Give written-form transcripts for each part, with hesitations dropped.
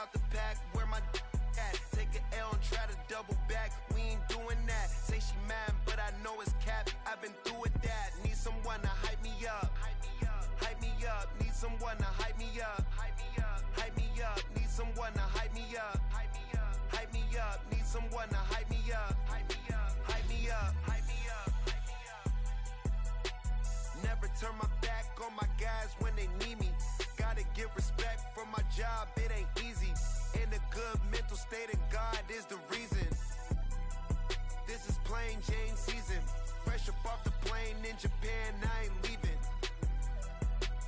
without the pack. Where my at? Take an L and try to double back. We ain't doing that. Say she mad, but I know it's cap. I've been through with that. Need someone to hype me up. Hype me up. Need someone to hype me up. Hype me up. Need someone to hype me up. Hype me up. Need someone to hype me up. Hype me up. Hype me up. Hype me up. Never turn my back on my guys when they need me. Gotta give respect for my job, it ain't easy. In a good mental state, and God is the reason. This is plain Jane season. Fresh up off the plane in Japan, I ain't leaving.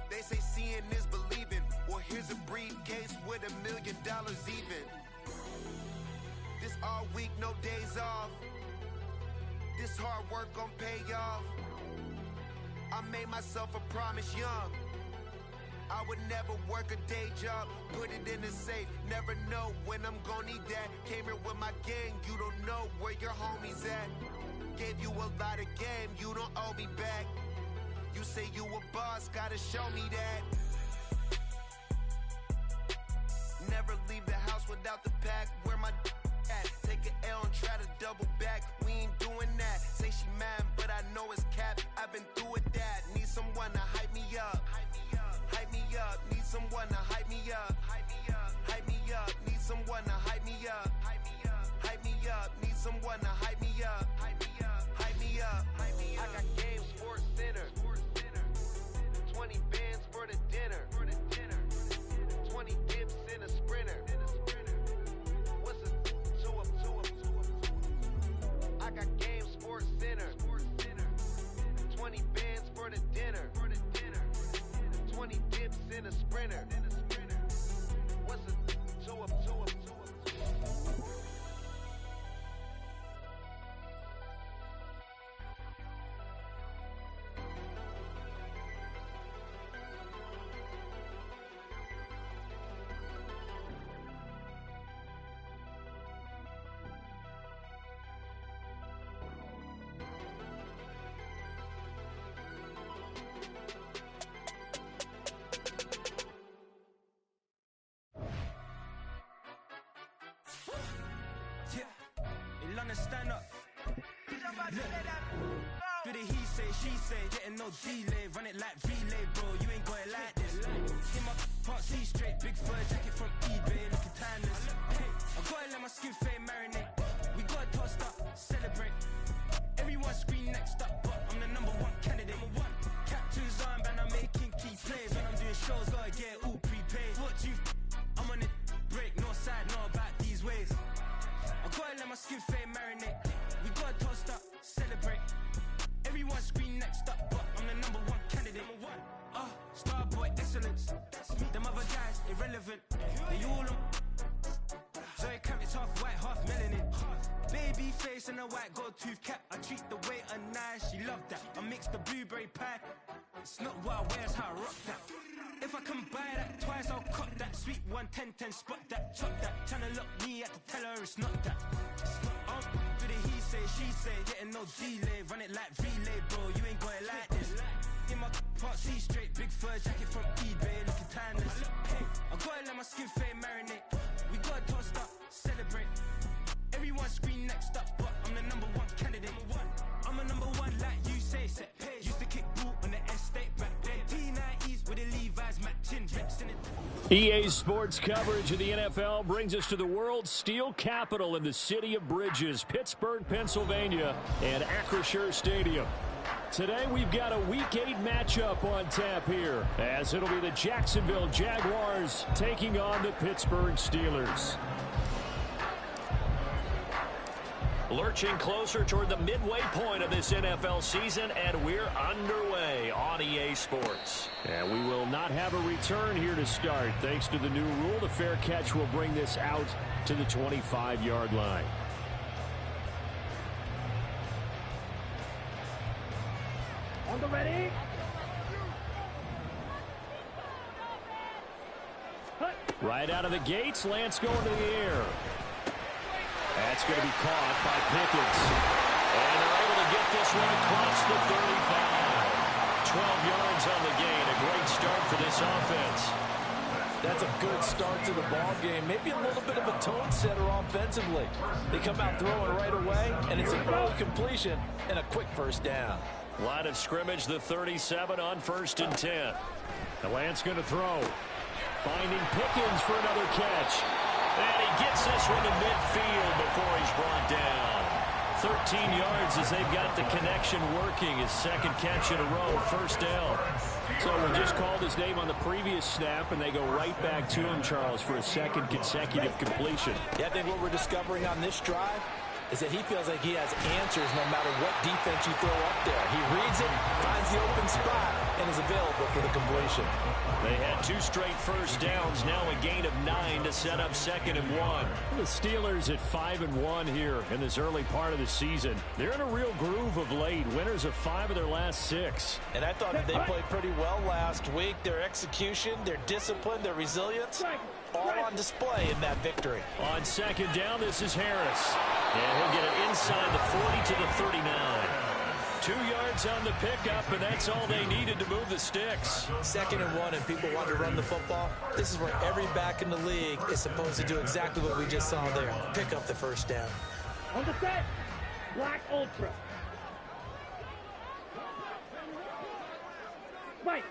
They say seeing is believing. Well, here's a briefcase with $1 million even. This all week, no days off. This hard work gon' pay off. I made myself a promise young. I would never work a day job, put it in the safe, never know when I'm gon' need that. Came here with my gang, you don't know where your homies at. Gave you a lot of game, you don't owe me back. You say you a boss, gotta show me that. Never leave the house without the pack, where my at? Take an L and try to double back, we ain't doing that. Say she mad, but I know it's cap, I've been through with that. Need someone to hype me up. Hype me up, need someone to hype me up. Hype me up, need someone to hype me up. Hype me up, need someone to hype me up. Hype me up. I got game Sports Center. 20 bands for the dinner. 20 dips in a sprinter. What's a 2 up? I got game Sports Center. 20 bands for the dinner. 20 dips in a sprinter. What's a 2 up? Stand up. Look. Do the he say, she say, getting no delay. Run it like relay, bro. You ain't got it like this. In my can't see straight. Big fur jacket from eBay, looking timeless. I gotta let my skin fade marinate. We gotta toast up, celebrate. Everyone scream next up, but I'm the #1 candidate. Captain's armband, I'm making key plays. When I'm doing shows, gotta get all prepaid. What you? I'm on it, break, no side, no about these ways. I gotta let my skin fade marinate. We gotta toast up, celebrate. Everyone scream next up, but I'm the #1 candidate. Starboy excellence. Them other guys irrelevant. They all on. Zoe Camp is half white, half melanin. Baby face and a white gold tooth cap. I treat the waiter nice, she love that. I mix the blueberry pie. It's not what I wear, it's how I rock that. If I can buy that twice, I'll cut that. Sweet 110, spot that, chop that. Tryna lock me at the tell her it's not that. Do the he say, she say, getting no delay. Run it like relay, bro. You ain't got it like this. In my can't see straight. Big fur jacket from eBay, looking timeless. I gotta let my skin fade marinate. We gotta toast up, celebrate. Everyone scream next up, but I'm the #1 candidate. I'm a #1 like you say. Set page. Used to kick boot on the estate back then. T90s with the Levi's matching. Rips in it. EA Sports coverage of the NFL brings us to the world's steel capital in the city of Bridges, Pittsburgh, Pennsylvania, and Acrisure Stadium. Today we've got a Week 8 matchup on tap here, as it'll be the Jacksonville Jaguars taking on the Pittsburgh Steelers. Lurching closer toward the midway point of this NFL season, and we're underway on EA Sports. And we will not have a return here to start. Thanks to the new rule, the fair catch will bring this out to the 25-yard line. On the ready. Right out of the gates, Lance going to the air. That's going to be caught by Pickens. And they're able to get this one across the 35. 12 yards on the gain. A great start for this offense. That's a good start to the ball game. Maybe a little bit of a tone setter offensively. They come out throwing right away, and it's an early completion and a quick first down. Line of scrimmage, the 37 on 1st and 10. The Lance going to throw. Finding Pickens for another catch. And he gets this one to midfield before he's brought down. 13 yards as they've got the connection working. His second catch in a row, first down. So we just called his name on the previous snap, and they go right back to him, Charles, for a second consecutive completion. Yeah, I think what we're discovering on this drive is that he feels like he has answers no matter what defense you throw up there. He reads it, finds the open spot, and is available for the completion. They had 2 straight first downs, now a gain of 9 to set up 2nd and 1. The Steelers at 5-1 here in this early part of the season. They're in a real groove of late. Winners of 5 of their last 6. And I thought that they played pretty well last week. Their execution, their discipline, their resilience, all on display in that victory. On 2nd down, this is Harris. And he'll get it inside the 40 to the 39. 2 yards on the pickup, and that's all they needed to move the sticks. 2nd and 1, and people want to run the football. This is where every back in the league is supposed to do exactly what we just saw there. Pick up the first down. On the set. Black Ultra. White.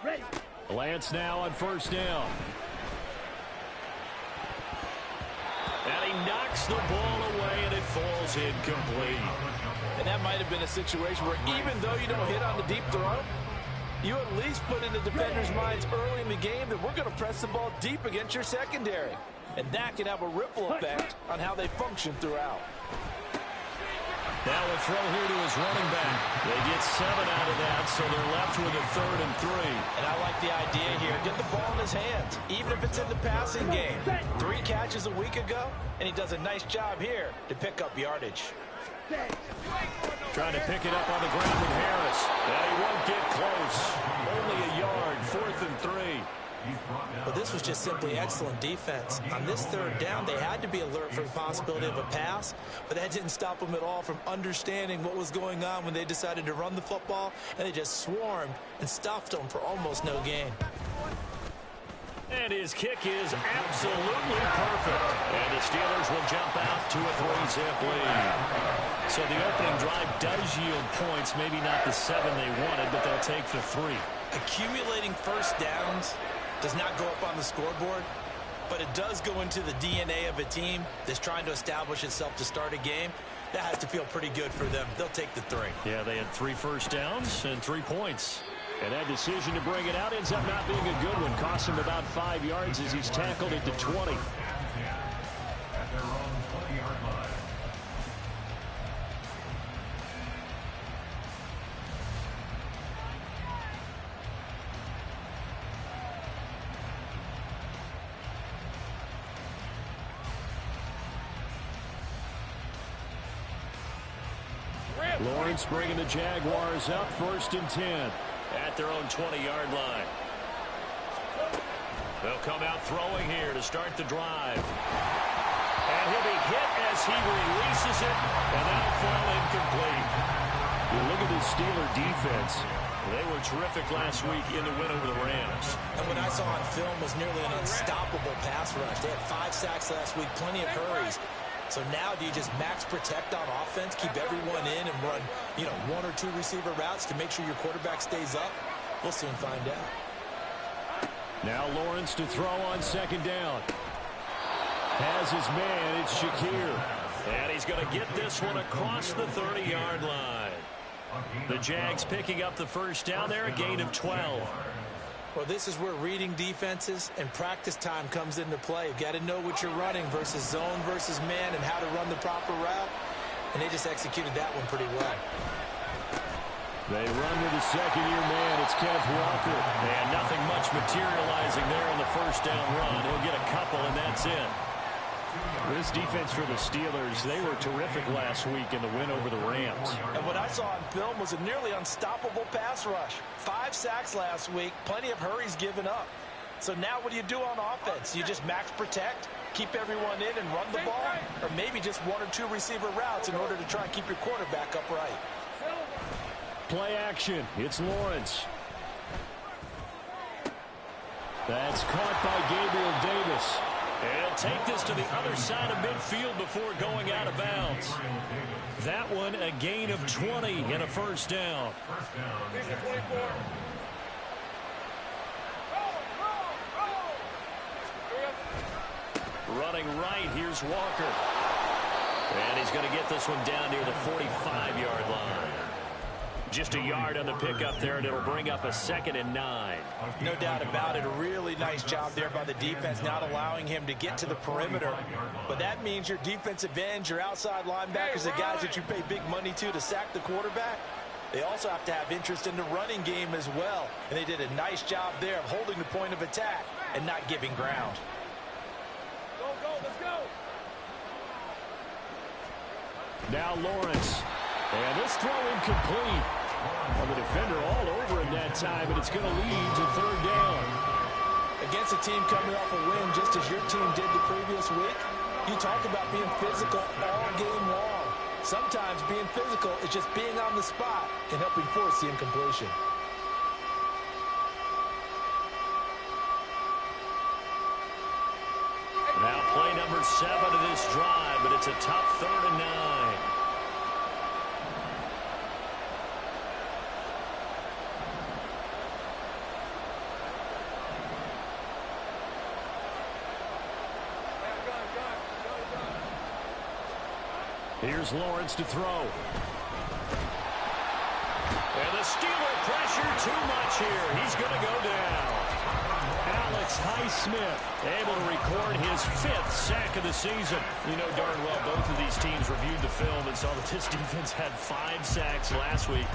Ready. Lance now on 1st down. And he knocks the ball away, and it falls incomplete. And that might have been a situation where even though you don't hit on the deep throw, you at least put in the defenders' minds early in the game that we're going to press the ball deep against your secondary. And that can have a ripple effect on how they function throughout. Now a throw here to his running back. They get 7 out of that, so they're left with a 3rd and 3. And I like the idea here. Get the ball in his hands, even if it's in the passing game. 3 catches a week ago, and he does a nice job here to pick up yardage. Trying to pick it up on the ground with Harris. And he won't get close. Only a yard, 4th and 3. But this was just simply excellent defense. On this 3rd down, they had to be alert for the possibility of a pass, but that didn't stop them at all from understanding what was going on when they decided to run the football, and they just swarmed and stuffed them for almost no gain. And his kick is absolutely perfect. And the Steelers will jump out to a 3-zip lead. So the opening drive does yield points, maybe not the 7 they wanted, but they'll take the 3. Accumulating first downs does not go up on the scoreboard, but it does go into the DNA of a team that's trying to establish itself to start a game. That has to feel pretty good for them. They'll take the 3. Yeah, they had 3 first downs and 3 points. And that decision to bring it out ends up not being a good one. Cost him about 5 yards as he's tackled at the 20. Lawrence bringing the Jaguars up 1st and 10 at their own 20-yard line. They'll come out throwing here to start the drive. And he'll be hit as he releases it, and that'll fall incomplete. You look at the Steeler defense. They were terrific last week in the win over the Rams. And what I saw on film was nearly an unstoppable pass rush. They had 5 sacks last week, plenty of hurries. So now do you just max protect on offense, keep everyone in, and run, 1 or 2 receiver routes to make sure your quarterback stays up? We'll soon find out. Now Lawrence to throw on 2nd down. Has his man, it's Shakir. And he's going to get this one across the 30-yard line. The Jags picking up the first down there, a gain of 12. Well, this is where reading defenses and practice time comes into play. You've got to know what you're running versus zone versus man and how to run the proper route. And they just executed that one pretty well. They run with the 2nd-year man. It's Kenneth Walker. And nothing much materializing there on the first down run. He'll get a couple, and that's it. This defense for the Steelers, they were terrific last week in the win over the Rams. And what I saw on film was a nearly unstoppable pass rush. 5 sacks last week, plenty of hurries given up. So now what do you do on offense? You just max protect, keep everyone in and run the ball? Or maybe just 1 or 2 receiver routes in order to try and keep your quarterback upright? Play action. It's Lawrence. That's caught by Gabriel Davis. And he'll take this to the other side of midfield before going out of bounds. That one a gain of 20 and a first down. Running right, here's Walker. And he's going to get this one down near the 45-yard line. Just a yard on the pickup there, and it'll bring up a 2nd and 9. No doubt about it. A really nice job there by the defense, not allowing him to get to the perimeter. But that means your defensive ends, your outside linebackers, the guys that you pay big money to sack the quarterback, they also have to have interest in the running game as well. And they did a nice job there of holding the point of attack and not giving ground. Let's go. Now Lawrence. And this throw incomplete. Well, the defender all over him that time, and it's going to lead to 3rd down. Against a team coming off a win, just as your team did the previous week, you talk about being physical all game long. Sometimes being physical is just being on the spot and helping force the incompletion. Now play number 7 of this drive, but it's a tough 3rd and 9. Here's Lawrence to throw. And the Steeler pressure too much here. He's going to go down. Alex Highsmith able to record his 5th sack of the season. You know darn well both of these teams reviewed the film and saw that this defense had 5 sacks last week.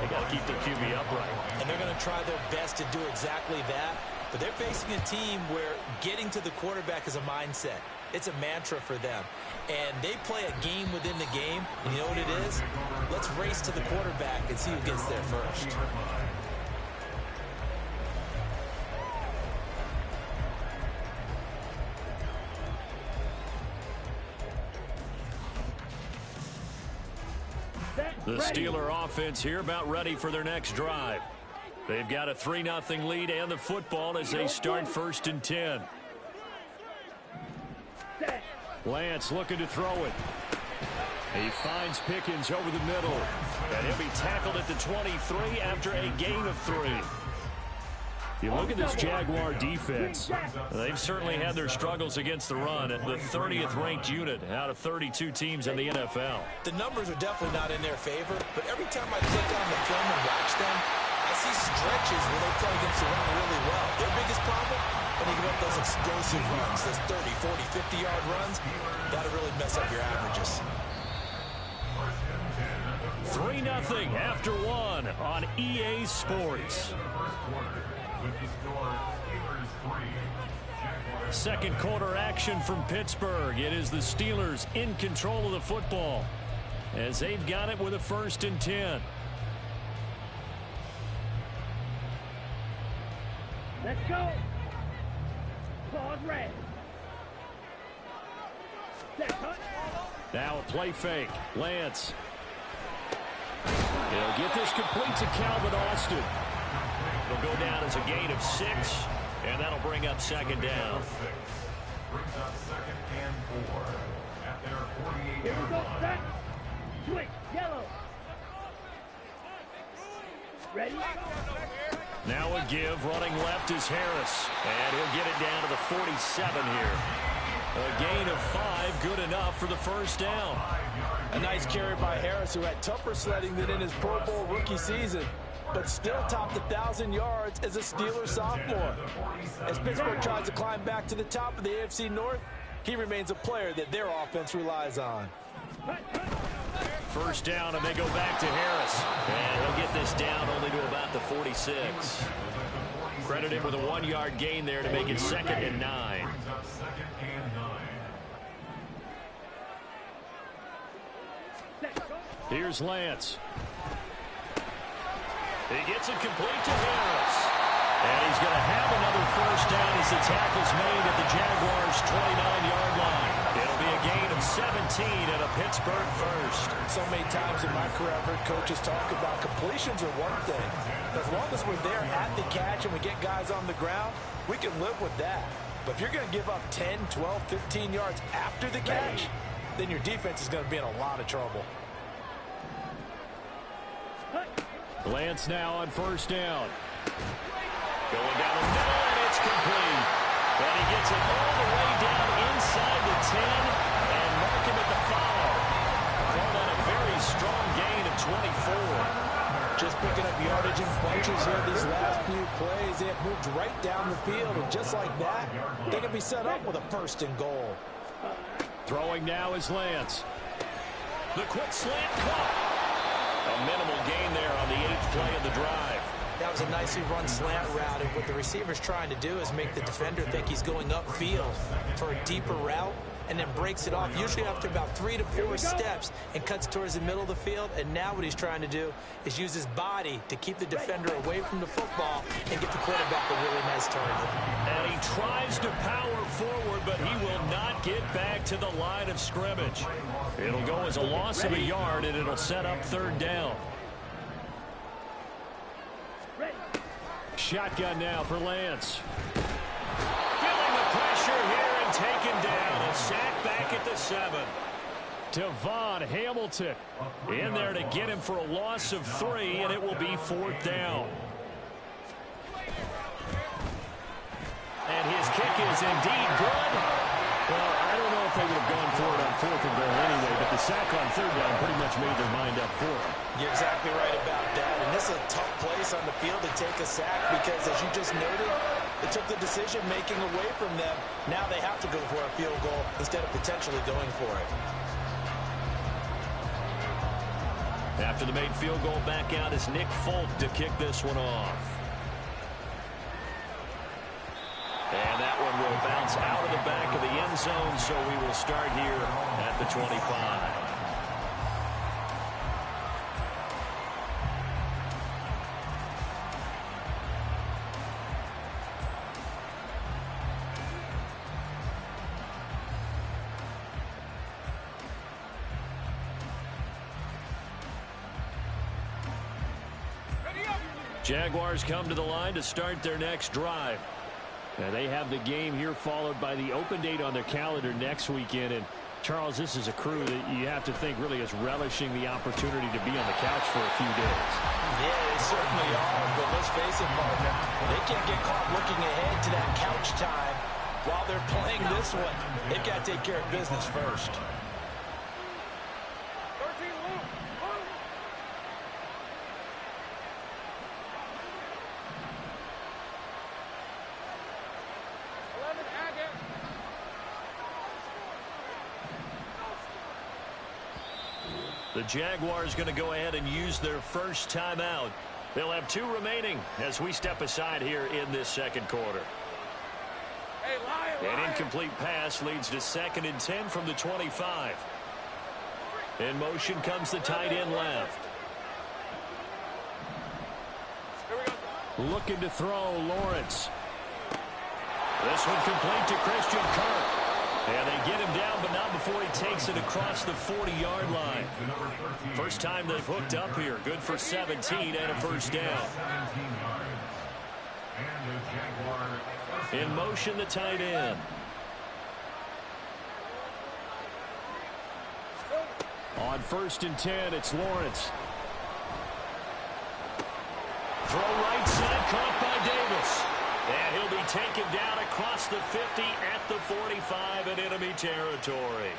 They got to keep their QB upright. And they're going to try their best to do exactly that. But they're facing a team where getting to the quarterback is a mindset. It's a mantra for them. And they play a game within the game. And you know what it is? Let's race to the quarterback and see who gets there first. The Steeler offense here about ready for their next drive. They've got a 3-0 lead and the football as they start 1st and 10. Lance looking to throw it. He finds Pickens over the middle. And he'll be tackled at the 23 after a gain of 3. You look at this Jaguar defense. They've certainly had their struggles against the run. At the 30th ranked unit out of 32 teams in the NFL. The numbers are definitely not in their favor, but every time I click on the film and watch them, I see stretches where they play against the run really well. Their biggest problem, when they give up those explosive runs, those 30, 40, 50-yard runs, that'll really mess up your averages. 3-0 after 1 on EA Sports. Second quarter action from Pittsburgh. It is the Steelers in control of the football as they've got it with a 1st and 10. Let's go. Pause red. Now a play fake. Lance. He'll get this complete to Calvin Austin. It'll go down as a gain of 6, and that'll bring up 2nd down. Brings up 2nd and 4 at their 48-yard Here we go, line. set. Switch, yellow. Ready? Now a give, running left is Harris, and he'll get it down to the 47 here. A gain of 5, good enough for the 1st down. A nice carry by Harris, who had tougher sledding than in his Pro Bowl rookie season, but still topped 1,000 yards as a Steeler sophomore. As Pittsburgh tries to climb back to the top of the AFC North, he remains a player that their offense relies on. 1st down, and they go back to Harris. And he'll get this down only to about the 46. Credit him with a 1-yard gain there to make it 2nd and 9. Here's Lance. He gets it complete to Harris. And he's going to have another 1st down as the tackle's made at the Jaguars' 29-yard line. It'll be a gain of 17 and a Pittsburgh first. So many times in my career, I've heard coaches talk about completions are one thing. As long as we're there at the catch and we get guys on the ground, we can live with that. But if you're going to give up 10, 12, 15 yards after the catch, then your defense is going to be in a lot of trouble. Lance now on first down. Going down the middle, and it's complete. And he gets it all the way down inside the 10 and mark him at the follow. Call that a very strong gain of 24. Just picking up yardage in bunches here these last few plays. They have moved right down the field, and just like that, they can be set up with a first and goal. Throwing now is Lance. The quick slant caught. A minimal gain there on the 8th play of the drive. That was a nicely run slant route, and what the receiver's trying to do is make the defender think he's going upfield for a deeper route, and then breaks it off, usually after about 3 to 4 steps, and cuts towards the middle of the field. And now what he's trying to do is use his body to keep the defender away from the football and get the quarterback a really nice target. And he tries to power forward, but he will not get back to the line of scrimmage. It'll go as a loss of a yard, and it'll set up third down. Shotgun now for Lance. Feeling the pressure here and taken down. A sack back at the 7. Devon Hamilton in there to get him for a loss of 3, and it will be 4th down. And his kick is indeed good. Well, I don't know if they would have gone for it on 4th and goal anyway, but the sack on 3rd down pretty much made their mind up for it. You're exactly right about that, and this is a tough place on the field to take a sack because, as you just noted, it took the decision-making away from them. Now they have to go for a field goal instead of potentially going for it. After the made field goal, back out is Nick Folk to kick this one off. And that one will bounce out of the back of the end zone, so we will start here at the 25. Jaguars come to the line to start their next drive. And they have the game here followed by the open date on their calendar next weekend. And Charles, this is a crew that you have to think really is relishing the opportunity to be on the couch for a few days. Yeah, they certainly are. But let's face it, partner, they can't get caught looking ahead to that couch time while they're playing this one. They've got to take care of business first. The Jaguars going to go ahead and use their first timeout. They'll have 2 remaining as we step aside here in this second quarter. An incomplete pass leads to 2nd and 10 from the 25. In motion comes the tight end left. Looking to throw, Lawrence. This one complete to Christian Kirk. And they get him down, but not before he takes it across the 40-yard line. First time they've hooked up here. Good for 17 and a first down. In motion, the tight end. On 1st and 10, it's Lawrence. Throw right side, caught by Davis. And he'll be taken down across the 50 at the 45 in enemy territory.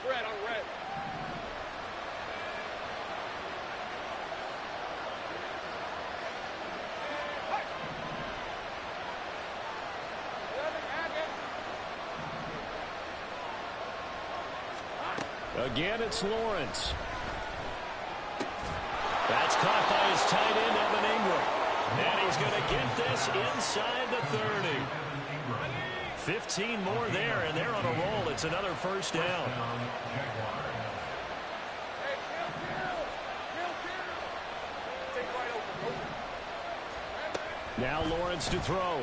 Red on red. Again, it's Lawrence. That's caught by his tight end, Evan Ingram. And he's going to get this inside the 30. 15 more there, and they're on a roll. It's another first down. Now Lawrence to throw.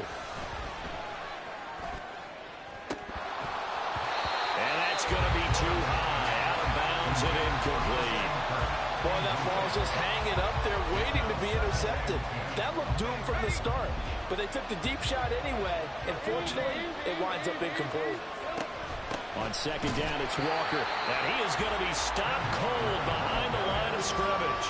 And that's going to be too high. Out of bounds and incomplete. Boy, that ball's just hanging up there waiting to be intercepted. That looked doomed from the start. But they took the deep shot anyway. And fortunately, it winds up incomplete. On second down, it's Walker. And he is going to be stopped cold behind the line of scrimmage.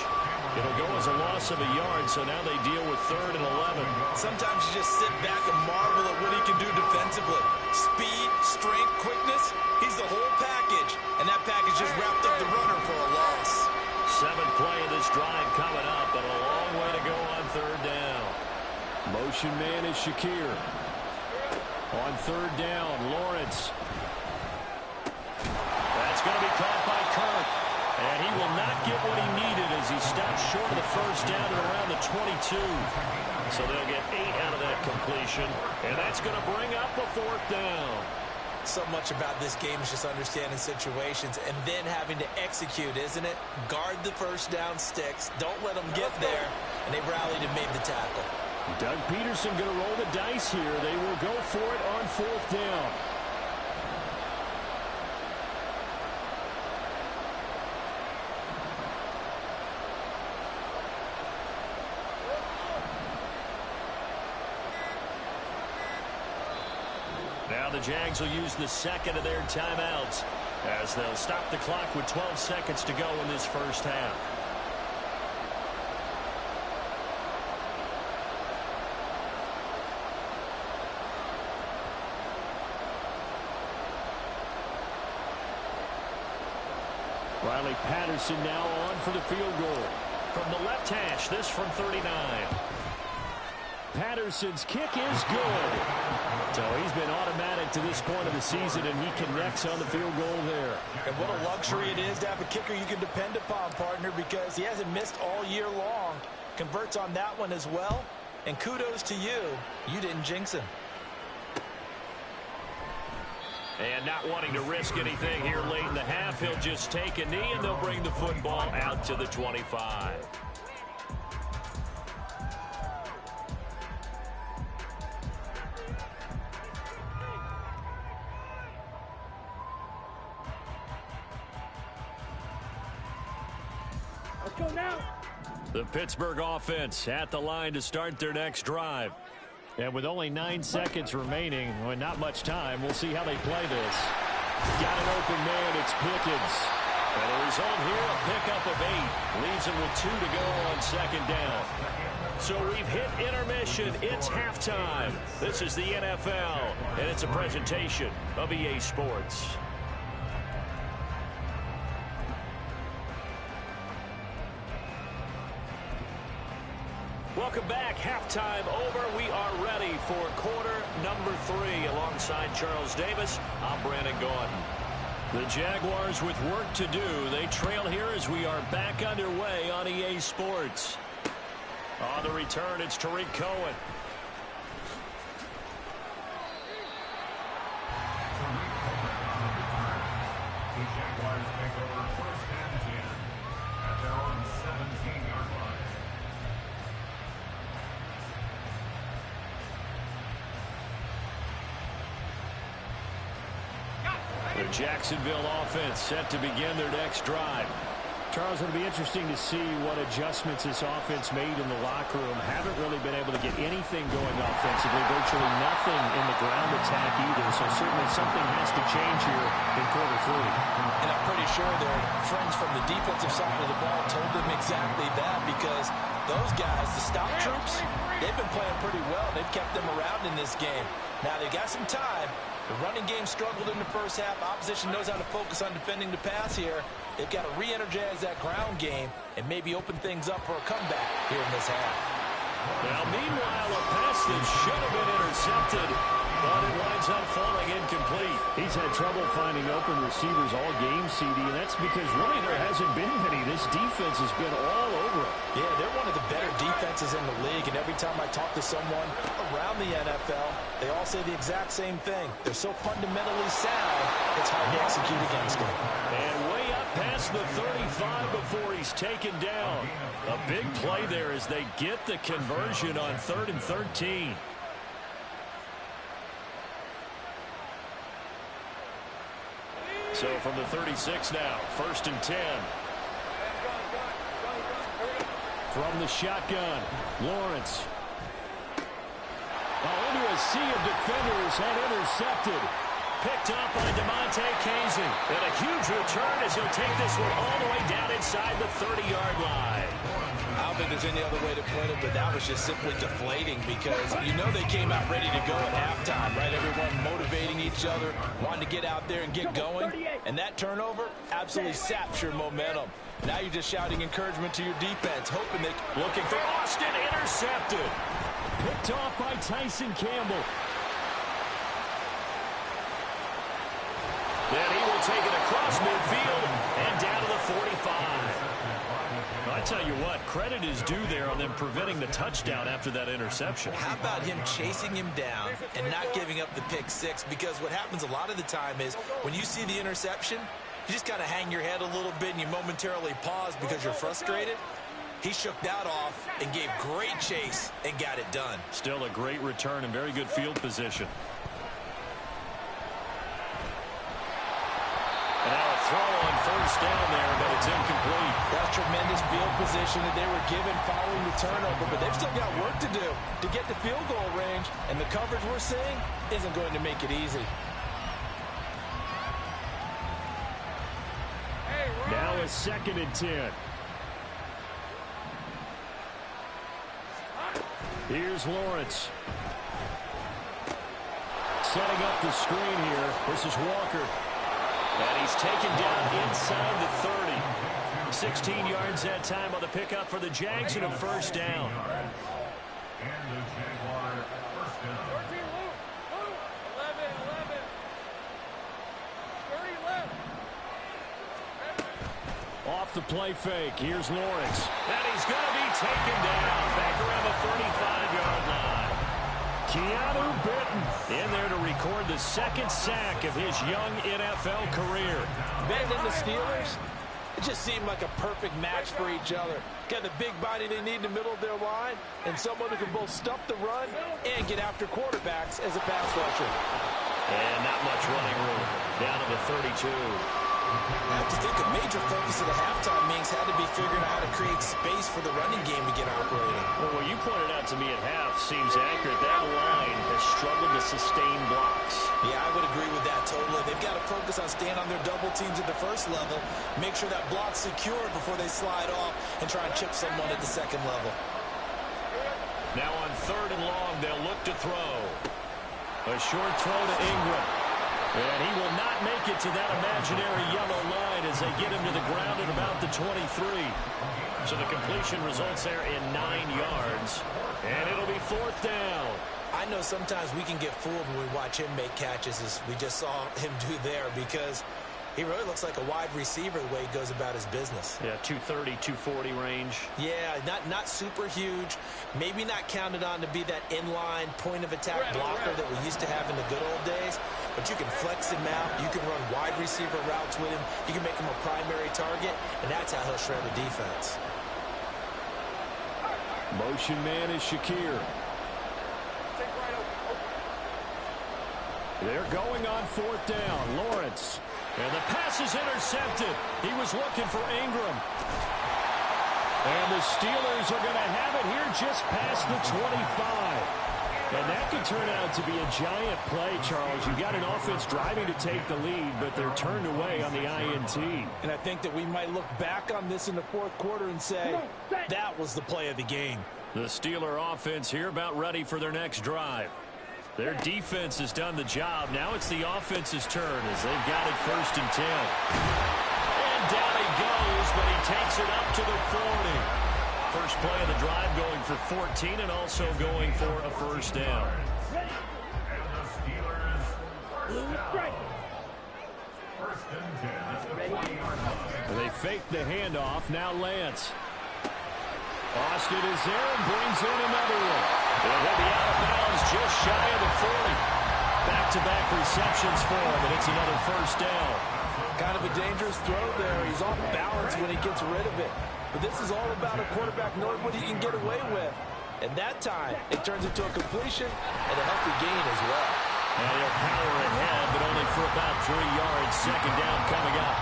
It'll go as a loss of a yard, so now they deal with 3rd and 11. Sometimes you just sit back and marvel at what he can do defensively. Speed, strength, quickness. He's the whole package. And that package just wrapped up the runner for a loss. 7th play of this drive coming up, but a long way to go on 3rd down. Motion man is Shakir. On 3rd down, Lawrence. That's going to be caught by Kirk. And he will not get what he needed as he stops short of the first down at around the 22. So they'll get 8 out of that completion. And that's going to bring up a 4th down. So much about this game is just understanding situations and then having to execute, isn't it? Guard the first down sticks. Don't let them get there. And they rallied and made the tackle. Doug Peterson going to roll the dice here. They will go for it on 4th down. Now the Jags will use the second of their timeouts as they'll stop the clock with 12 seconds to go in this first half. Riley Patterson now on for the field goal. From the left hash, this from 39. Patterson's kick is good. So he's been automatic to this point of the season, and he connects on the field goal there. And what a luxury it is to have a kicker you can depend upon, partner, because he hasn't missed all year long. Converts on that one as well. And kudos to you. You didn't jinx him. And not wanting to risk anything here late in the half, he'll just take a knee, and they'll bring the football out to the 25. Let's go now. The Pittsburgh offense at the line to start their next drive. And with only 9 seconds remaining, well, not much time, we'll see how they play this. Got an open man, it's Pickens. And the result here, a pickup of 8. Leaves him with 2 to go on second down. So we've hit intermission. It's halftime. This is the NFL, and it's a presentation of EA Sports. Welcome back. Halftime over. We are ready for quarter number 3. Alongside Charles Davis, I'm Brandon Gordon. The Jaguars with work to do. They trail here as we are back underway on EA Sports. On the return, it's Tariq Cohen. The Jaguars take over 1st and 10 at their own 17-yard line. The Jacksonville offense set to begin their next drive. Charles, it'll be interesting to see what adjustments this offense made in the locker room. Haven't really been able to get anything going offensively, virtually nothing in the ground attack either. So certainly something has to change here in quarter 3. And I'm pretty sure their friends from the defensive side of the ball told them exactly that, because those guys, the stop troops, they've been playing pretty well. They've kept them around in this game. Now they've got some time. The running game struggled in the first half. Opposition knows how to focus on defending the pass here. They've got to re-energize that ground game and maybe open things up for a comeback here in this half. Now, meanwhile, a pass that should have been intercepted But it winds up falling incomplete. He's had trouble finding open receivers all game, CD, and that's because really there hasn't been many. This defense has been all over him. Yeah, they're one of the better defenses in the league, and every time I talk to someone around the NFL, they all say the exact same thing. They're so fundamentally sound, it's hard to execute against them. And way up past the 35 before he's taken down. A big play there as they get the conversion on 3rd and 13. So from the 36 now, 1st and 10. From the shotgun, Lawrence. Into a sea of defenders and intercepted. Picked up by DeMonte Casey. And a huge return as he'll take this one all the way down inside the 30-yard line. I don't think there's any other way to put it, but that was just simply deflating because you know they came out ready to go at halftime, right? Everyone motivating each other, wanting to get out there and get going. And that turnover absolutely saps your momentum. Now you're just shouting encouragement to your defense, hoping they... Looking for Austin, intercepted. Picked off by Tyson Campbell. Then he will take it across midfield and down to the 45. I tell you what, credit is due there on them preventing the touchdown after that interception. How about him chasing him down and not giving up the pick six? Because what happens a lot of the time is when you see the interception, you just kind of hang your head a little bit and you momentarily pause because you're frustrated. He shook that off and gave great chase and got it done. Still a great return and very good field position. And now a throw on 1st down there, but it's incomplete. That's tremendous field position that they were given following the turnover, but they've still got work to do to get to field goal range, and the coverage we're seeing isn't going to make it easy. Now a 2nd and 10. Here's Lawrence. Setting up the screen here. This is Walker. And he's taken down inside the 30. 16 yards that time on the pickup for the Jags and a 1st down. And the Jaguar 1st down. 13, Luke. 11. 30 left. Off the play fake. Here's Lawrence. And he's going to be taken down back around the 35-yard line. Keanu Benton in there to record the 2nd sack of his young NFL career. Benton and the Steelers, it just seemed like a perfect match for each other. Got the big body they need in the middle of their line and someone who can both stop the run and get after quarterbacks as a pass rusher. And not much running room. Down to the 32. I have to think a major focus of the halftime meetings had to be figuring out how to create space for the running game to get operating. Well, what you pointed out to me at half seems accurate. That line has struggled to sustain blocks. Yeah, I would agree with that totally. They've got to focus on staying on their double teams at the 1st level, make sure that block's secure before they slide off and try and chip someone at the 2nd level. Now on 3rd and long, they'll look to throw. A short throw to Ingram. And he will not make it to that imaginary yellow line as they get him to the ground at about the 23. So the completion results there in 9 yards. And it'll be 4th down. I know sometimes we can get fooled when we watch him make catches as we just saw him do there because he really looks like a wide receiver the way he goes about his business. Yeah, 230, 240 range. Yeah, not super huge. Maybe not counted on to be that inline point-of-attack blocker that we used to have in the good old days. But you can flex him out. You can run wide receiver routes with him. You can make him a primary target, and that's how he'll shred the defense. Motion man is Shakir. They're going on 4th down. Lawrence. And the pass is intercepted. He was looking for Ingram. And the Steelers are going to have it here just past the 25. And that could turn out to be a giant play, Charles. You've got an offense driving to take the lead, but they're turned away on the INT. And I think that we might look back on this in the 4th quarter and say, that was the play of the game. The Steeler offense here about ready for their next drive. Their defense has done the job. Now it's the offense's turn as they've got it 1st and 10. And down he goes, but he takes it up to the 40. First play of the drive going for 14 and also going for a 1st down. And the and 10 at the 20-yard line. They fake the handoff. Now Lance. Austin is there and brings in another one. He'll be out of bounds just shy of the 40. Back-to-back receptions for him, and it's another first down. Kind of a dangerous throw there. He's off balance when he gets rid of it. But this is all about a quarterback knowing what he can get away with. And that time, it turns into a completion and a healthy gain as well. And he'll power ahead, but only for about 3 yards. Second down coming up.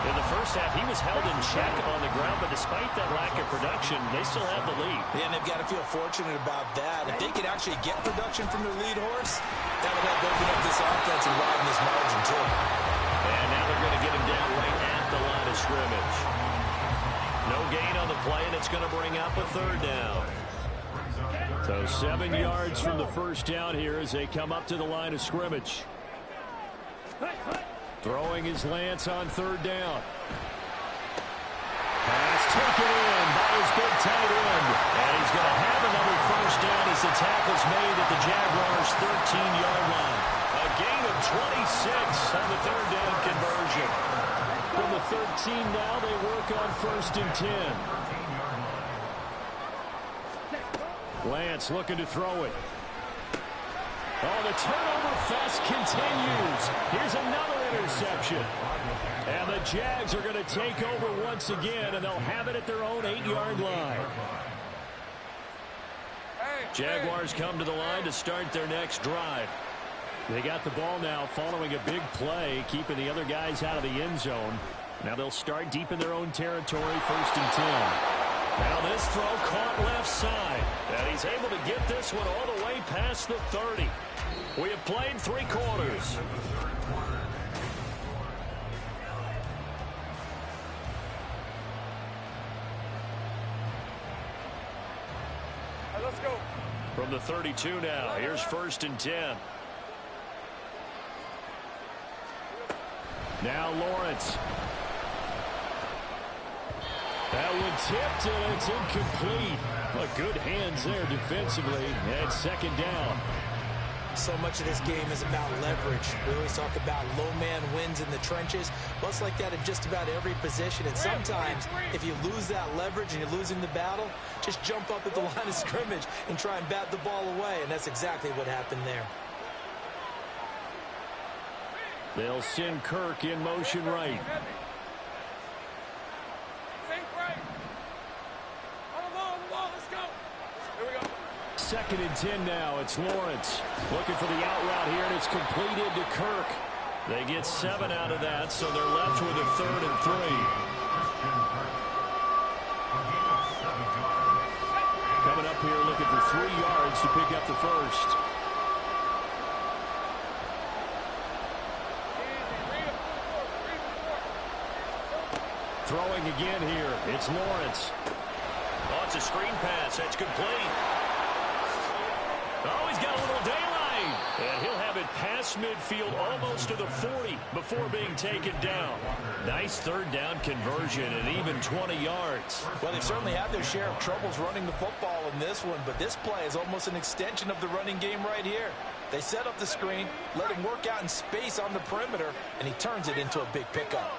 In the first half, he was held in check on the ground, but despite that lack of production, they still have the lead. Yeah, and they've got to feel fortunate about that. If they could actually get production from their lead horse, that would help open up this offense and widen this margin, too. And now they're going to get him down right at the line of scrimmage. No gain on the play, and it's going to bring up a third down. So 7 yards from the first down here as they come up to the line of scrimmage. Throwing his Lance on third down. Pass taken in by his big tight end. And he's going to have another first down as the tackle's made at the Jaguars' 13-yard line. A gain of 26 on the third down conversion. From the 13 now, they work on first and 10. Lance looking to throw it. Oh, the turnover fest continues. Here's another interception. And the Jags are going to take over once again, and they'll have it at their own 8-yard line. Jaguars come to the line to start their next drive. They got the ball now following a big play, keeping the other guys out of the end zone. Now they'll start deep in their own territory, first and 10. Now this throw caught left side. And he's able to get this one all the way past the 30. We have played 3 quarters. Let's go. From the 32 now, here's first and 10. Now Lawrence. That one tipped, and it's incomplete. But good hands there defensively, and second down. So much of this game is about leverage. We always talk about low man wins in the trenches. Well, it's like that in just about every position. And sometimes, if you lose that leverage and you're losing the battle, just jump up at the line of scrimmage and try and bat the ball away. And that's exactly what happened there. They'll send Kirk in motion right. Second and 10 now. It's Lawrence looking for the out route here, and it's completed to Kirk. They get 7 out of that, so they're left with a 3rd and 3. Coming up here looking for 3 yards to pick up the first. Throwing again here. It's Lawrence. Oh, it's a screen pass. That's complete. Oh, he's got a little daylight. And he'll have it past midfield almost to the 40 before being taken down. Nice third down conversion and even 20 yards. Well, they've certainly had their share of troubles running the football in this one, but this play is almost an extension of the running game right here. They set up the screen, let him work out in space on the perimeter, and he turns it into a big pickup.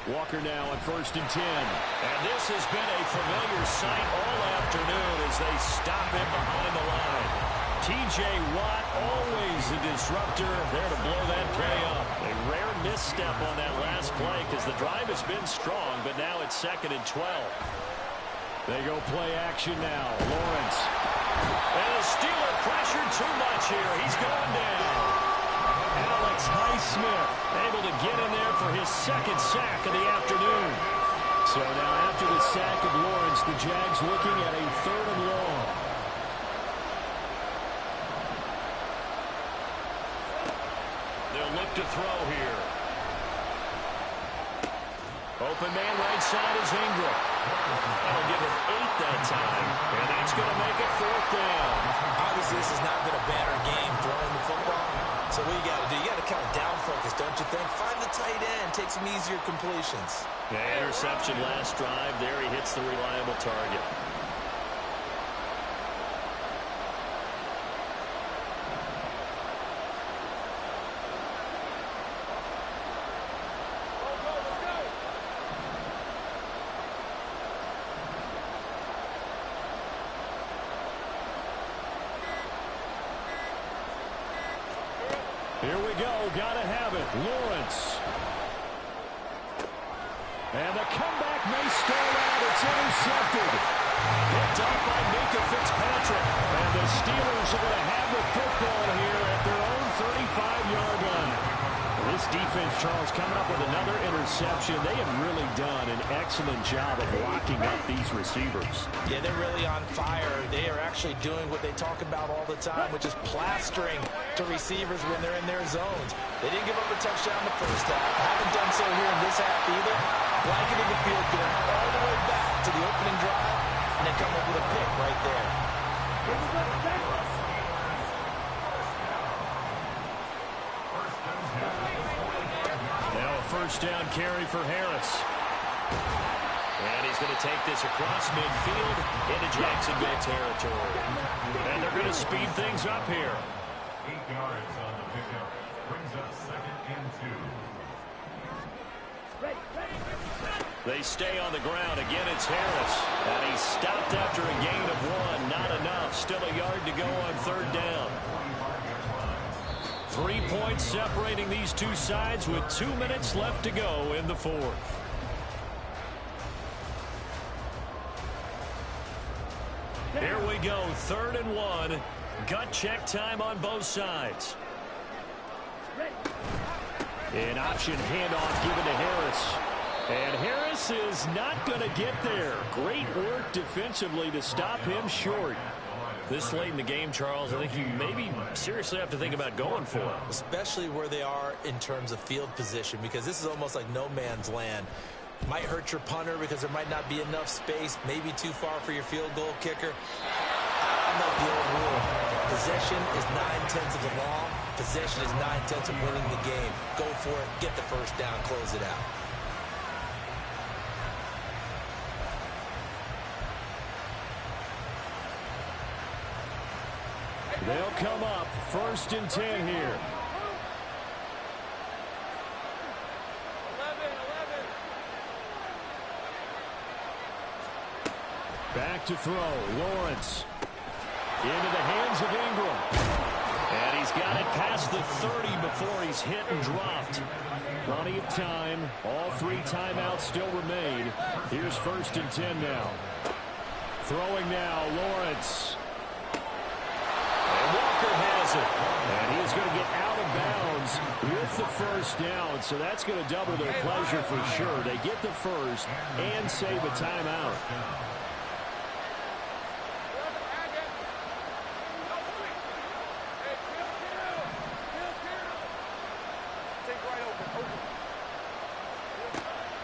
Walker now on first and 10. And this has been a familiar sight all afternoon as they stop him behind the line. T.J. Watt, always a disruptor, there to blow that play up. A rare misstep on that last play because the drive has been strong, but now it's second and 12. They go play action now. Lawrence. And the Steeler pressured too much here. He's going down. Alex Highsmith able to get in there for his second sack of the afternoon. So now after the sack of Lawrence, the Jags looking at a 3rd and long. They'll look to throw here. Open man right side is Ingram. That'll give him 8 that time. And that's going to make it 4th down. Obviously, this has not been a banner game throwing the football. So what you got to do, you got to kind of down focus, don't you think? Find the tight end, take some easier completions. Yeah, interception last drive. There he hits the reliable target. Here we go. Gotta have it. Lawrence. And the comeback may start out. It's intercepted. Picked up by Minka Fitzpatrick. And the Steelers are going to have the football here at their own 35-yard line. This defense, Charles, coming up with another interception. They have really done an excellent job of locking up these receivers. Yeah, they're really on fire. They are actually doing what they talk about all the time, which is plastering to receivers when they're in their zones. They didn't give up a touchdown the first half. Haven't done so here in this half either. Blanketing the field, going all the way back to the opening drive, and they come up with a pick right there. Now a first down carry for Harris. And he's going to take this across midfield into Jacksonville territory. And they're going to speed things up here. 8 yards on the pickup. Brings up 2nd and 2. They stay on the ground. Again, it's Harris. And he's stopped after a gain of 1. Not enough. Still a yard to go on 3rd down. 3 points separating these two sides with 2 minutes left to go in the 4th. Here we go. 3rd and 1. Gut check time on both sides. An option handoff given to Harris. And Harris is not going to get there. Great work defensively to stop him short. This late in the game, Charles, I think you maybe seriously have to think about going for it. Especially where they are in terms of field position, because this is almost like no man's land. Might hurt your punter because there might not be enough space, maybe too far for your field goal kicker. I know the old rule. Possession is 9/10 of the law. Possession is 9/10 of winning the game. Go for it, get the first down, close it out. They'll come up 1st and 10 here. 11. Back to throw. Lawrence. Into the hands of Ingram. And he's got it past the 30 before he's hit and dropped. Plenty of time. All 3 timeouts still remain. Here's 1st and 10 now. Throwing now, Lawrence. Walker has it. And he is going to get out of bounds with the first down. So that's going to double their pleasure for sure. They get the first and save a timeout.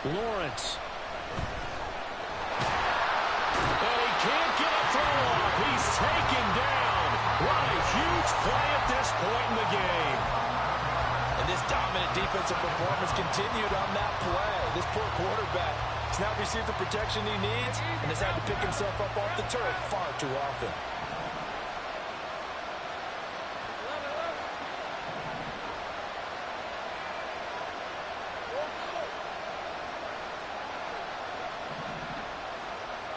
Lawrence. And he can't get a throw off. He's taken down. What a huge play at this point in the game. And this dominant defensive performance continued on that play. This poor quarterback has not received the protection he needs and has had to pick himself up off the turf far too often.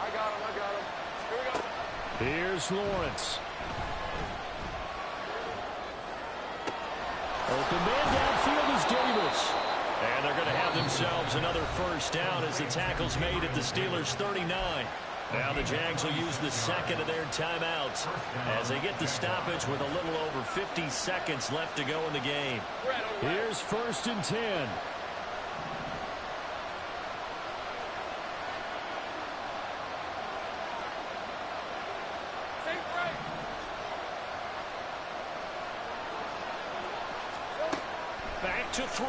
I got him. Here we go. Here's Lawrence. Open man downfield is Davis. And they're going to have themselves another first down as the tackle's made at the Steelers' 39. Now the Jags will use the second of their timeouts as they get the stoppage with a little over 50 seconds left to go in the game. Here's 1st and 10. Back to throw.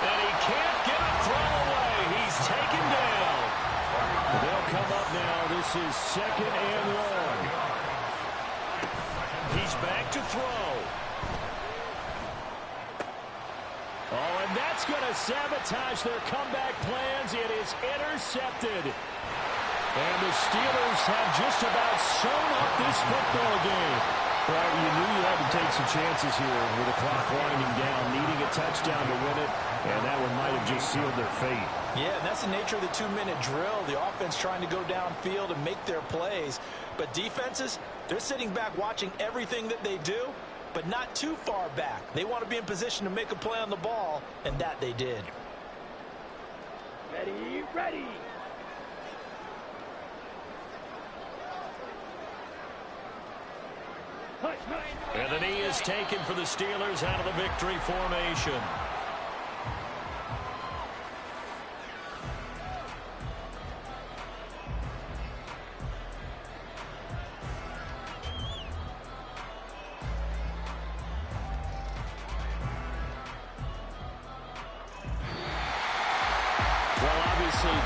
And he can't get a throw away. He's taken down. They'll come up now. This is 2nd and long. He's back to throw. Oh, and that's going to sabotage their comeback plans. It is intercepted. And the Steelers have just about sewn up this football game. Well, you knew you had to take some chances here with the clock winding down, needing a touchdown to win it, and that one might have just sealed their fate. Yeah, and that's the nature of the 2-minute drill. The offense trying to go downfield and make their plays. But defenses, they're sitting back watching everything that they do, but not too far back. They want to be in position to make a play on the ball, and that they did. Ready, ready. And the knee is taken for the Steelers out of the victory formation.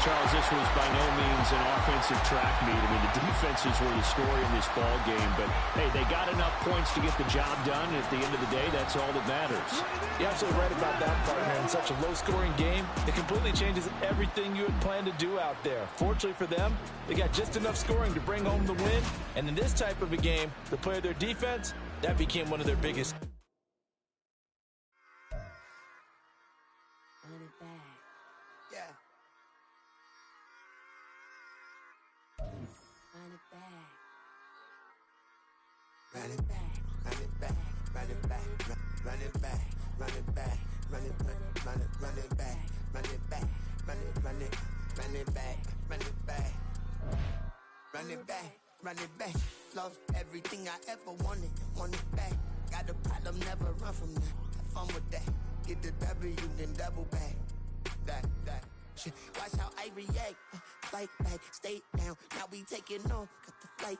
Charles, this was by no means an offensive track meet. I mean, the defenses were the story in this ball game, but hey, they got enough points to get the job done, and at the end of the day, that's all that matters. You're absolutely right about that, partner. In such a low-scoring game, it completely changes everything you had planned to do out there. Fortunately for them, they got just enough scoring to bring home the win, and in this type of a game, the play of their defense, that became one of their biggest. Run it back, run it back, run it back, run it back, run it back, run it back, run it back, run it back, run it back, run it back, run it back, run it back. Lost everything I ever wanted it back. Got a problem, never run from that. Have fun with that. Get the W, then double back. That. Watch how I react. Fight back, stay down. Now we taking off. Got the flight.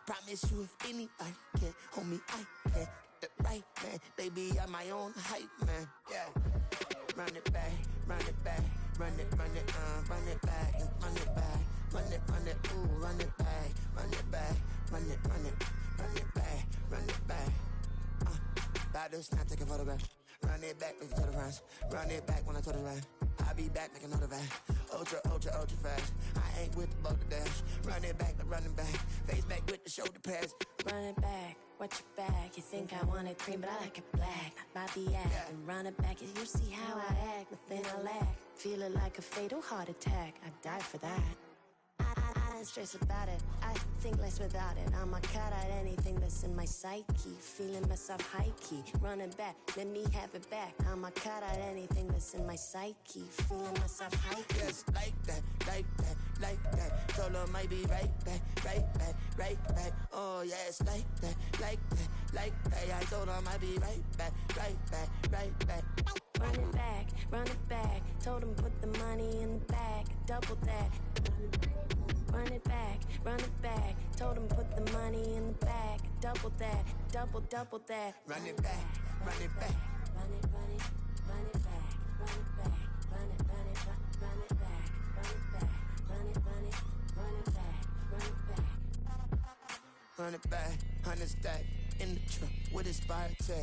Promise you if anybody can hold me, I can. Get the right man. Baby, I'm my own hype man. Yeah. Run it back, run it back. Run it back, run it back. Run it, ooh, run it back. Run it back, run it back. Run it back. About to snap, take a photograph. Run it back, make it to the runs. Run it back when I told it right. I'll be back, make another back. Ultra fast. I ain't with the boat to dash. Run it back, running back. Face back with the shoulder pads. Run it back, watch your back. You think I want it cream, but I like it black. My body act, Yeah. and run it back. You see how I act, nothing I lack. Feeling like a fatal heart attack. I'd die for that. I don't stress about it. I think less without it. I'ma cut out anything that's in my psyche. Feeling myself high key. Running back, let me have it back. I'ma cut out anything that's in my psyche. Feeling myself high key. Yes, like that. Told her might be right back. Oh, yes, like that. I told her might be right back. Run it back. Told him put the money in the bag. Double that. Run it back. Told him put the money in the bag. Double that. Double that. Run it back. Run it back. Run it back. Run it back. Run it back. Run it back. Run it back. Run it back. 100 stack in the truck with his fire tag.